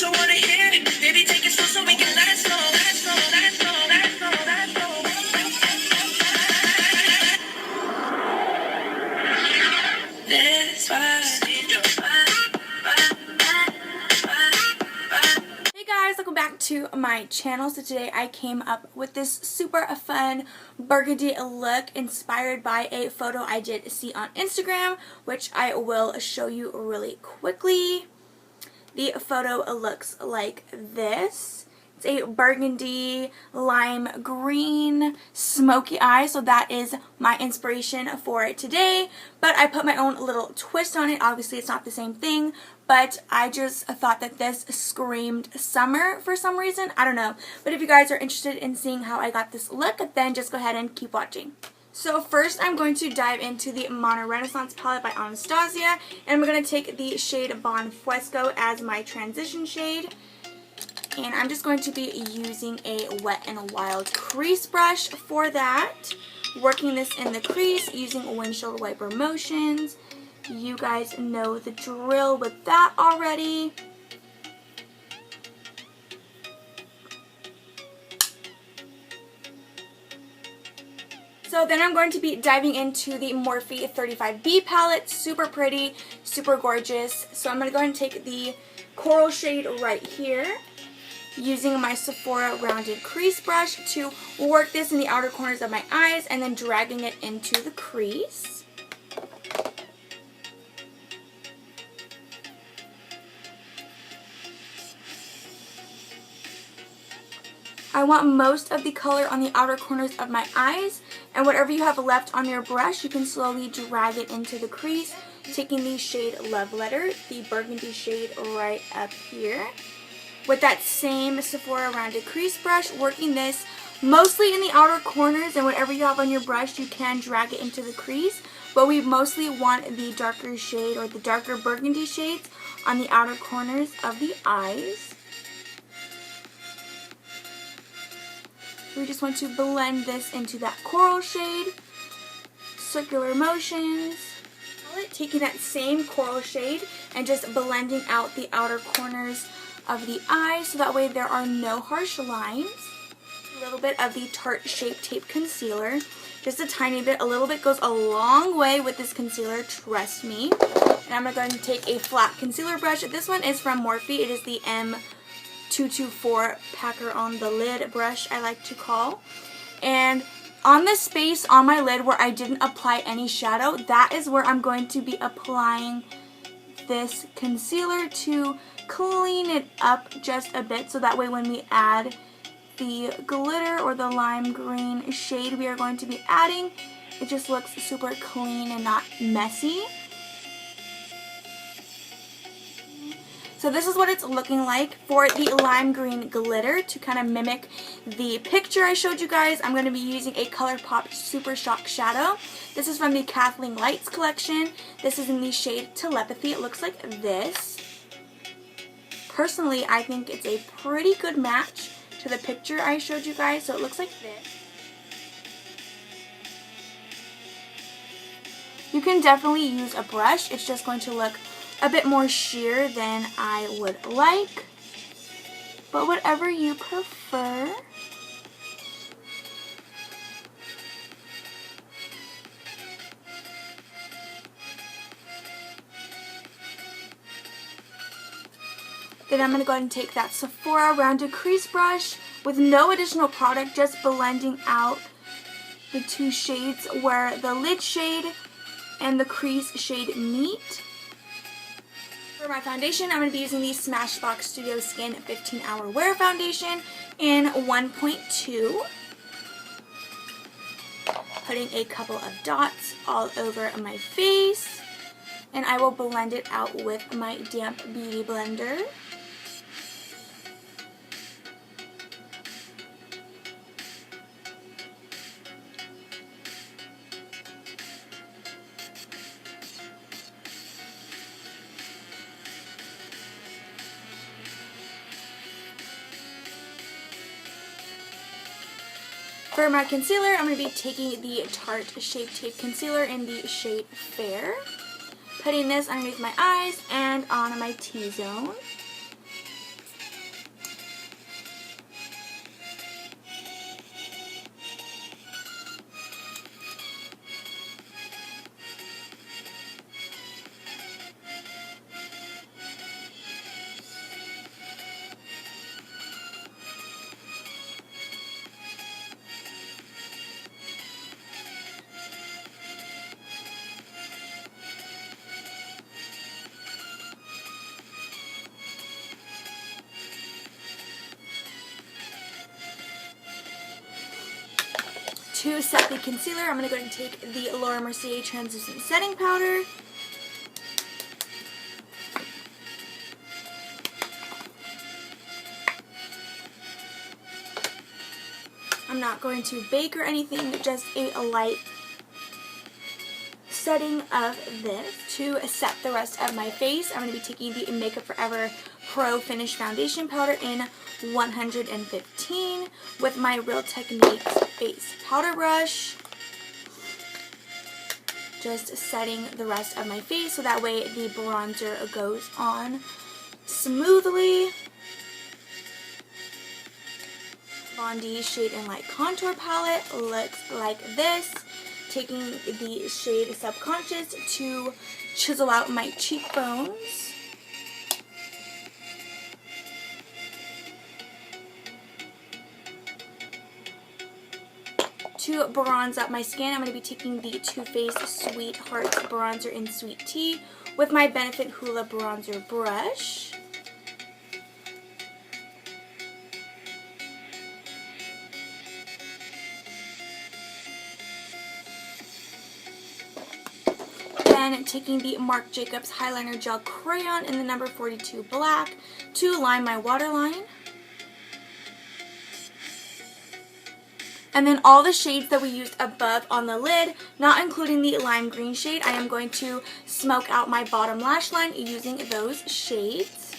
So wanna hear, baby, take it slow so we can let it slow, let it slow, let it slow, let it slow, let it slow. This was Hey guys, welcome back to my channel. So today I came up with this super fun burgundy look inspired by a photo I did see on Instagram, which I will show you really quickly. The photo looks like this. It's a burgundy, lime green, smoky eye, so that is my inspiration for today. But I put my own little twist on it. Obviously, it's not the same thing, but I just thought that this screamed summer for some reason. I don't know. But if you guys are interested in seeing how I got this look, then just go ahead and keep watching. So first I'm going to dive into the Mono Renaissance palette by Anastasia, and I'm going to take the shade Bon Fresco as my transition shade. And I'm just going to be using a Wet n Wild crease brush for that. Working this in the crease using windshield wiper motions. You guys know the drill with that already. So then I'm going to be diving into the Morphe 35B palette. Super pretty, super gorgeous. So I'm going to go ahead and take the coral shade right here, using my Sephora rounded crease brush to work this in the outer corners of my eyes and then dragging it into the crease. I want most of the color on the outer corners of my eyes, and whatever you have left on your brush, you can slowly drag it into the crease, taking the shade Love Letter, the burgundy shade right up here. With that same Sephora rounded crease brush, working this mostly in the outer corners, and whatever you have on your brush, you can drag it into the crease, but we mostly want the darker shade or the darker burgundy shades on the outer corners of the eyes. We just want to blend this into that coral shade, circular motions. Taking that same coral shade and just blending out the outer corners of the eye so that way there are no harsh lines. A little bit of the Tarte Shape Tape Concealer. Just a tiny bit. A little bit goes a long way with this concealer, trust me. And I'm going to go ahead and take a flat concealer brush. This one is from Morphe. It is the M224 Packer on the Lid brush, I like to call. And on the space on my lid where I didn't apply any shadow, that is where I'm going to be applying this concealer to clean it up just a bit, so that way when we add the glitter or the lime green shade we are going to be adding, it just looks super clean and not messy. So this is what it's looking like for the lime green glitter. To kind of mimic the picture I showed you guys, I'm going to be using a Colourpop Super Shock Shadow. This is from the Kathleen Lights collection. This is in the shade Telepathy. It looks like this. Personally, I think it's a pretty good match to the picture I showed you guys, so it looks like this. You can definitely use a brush. It's just going to look a bit more sheer than I would like, but whatever you prefer. Then I'm going to go ahead and take that Sephora rounded crease brush with no additional product, just blending out the two shades where the lid shade and the crease shade meet. For my foundation, I'm going to be using the Smashbox Studio Skin 15-Hour Wear Foundation in 1.2. Putting a couple of dots all over my face, and I will blend it out with my damp beauty blender. For my concealer, I'm going to be taking the Tarte Shape Tape Concealer in the shade Fair. Putting this underneath my eyes and on my T-zone. To set the concealer, I'm going to go ahead and take the Laura Mercier Translucent Setting Powder. I'm not going to bake or anything, just a light setting of this. To set the rest of my face, I'm going to be taking the Makeup Forever Pro Finish Foundation Powder in 115 with my Real Techniques Face Powder Brush. Just setting the rest of my face so that way the bronzer goes on smoothly. Bondi Shade and Light Contour Palette looks like this. Taking the shade Subconscious to chisel out my cheekbones. To bronze up my skin, I'm going to be taking the Too Faced Sweethearts Bronzer in Sweet Tea with my Benefit Hoola Bronzer Brush. Then taking the Marc Jacobs Highliner Gel Crayon in the number 42 Black to line my waterline. And then all the shades that we used above on the lid, not including the lime green shade, I am going to smoke out my bottom lash line using those shades.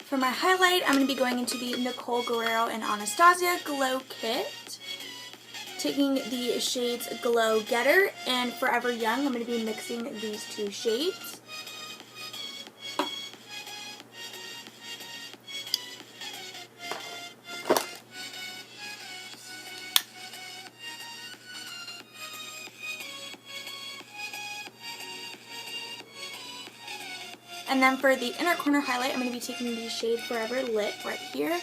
For my highlight, I'm going to be going into the Nicole, Guerriero, and Anastasia Glow Kit. Taking the shades Glow Getter and Forever Young, I'm going to be mixing these two shades. And then for the inner corner highlight, I'm going to be taking the shade Forever Lit right here.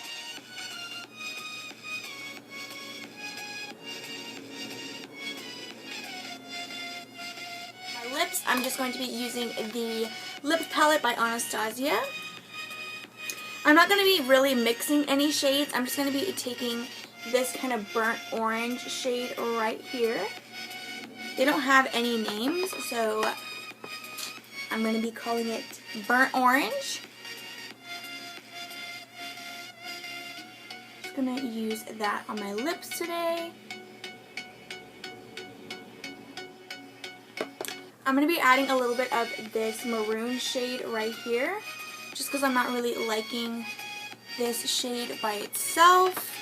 My lips, I'm just going to be using the Lip Palette by Anastasia. I'm not going to be really mixing any shades. I'm just going to be taking this kind of burnt orange shade right here. They don't have any names, so I'm going to be calling it Burnt Orange. Just going to use that on my lips today. I'm going to be adding a little bit of this maroon shade right here, just because I'm not really liking this shade by itself.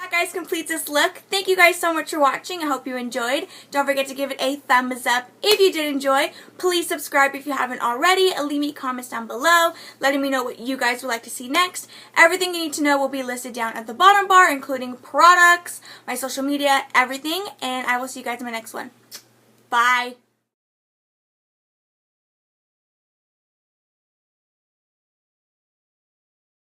Guys, completes this look. Thank you guys so much for watching. I hope you enjoyed. Don't forget to give it a thumbs up if you did enjoy. Please subscribe if you haven't already. Leave me comments down below letting me know what you guys would like to see next. Everything you need to know will be listed down at the bottom bar, including products, my social media, everything, and I will see you guys in my next one. Bye.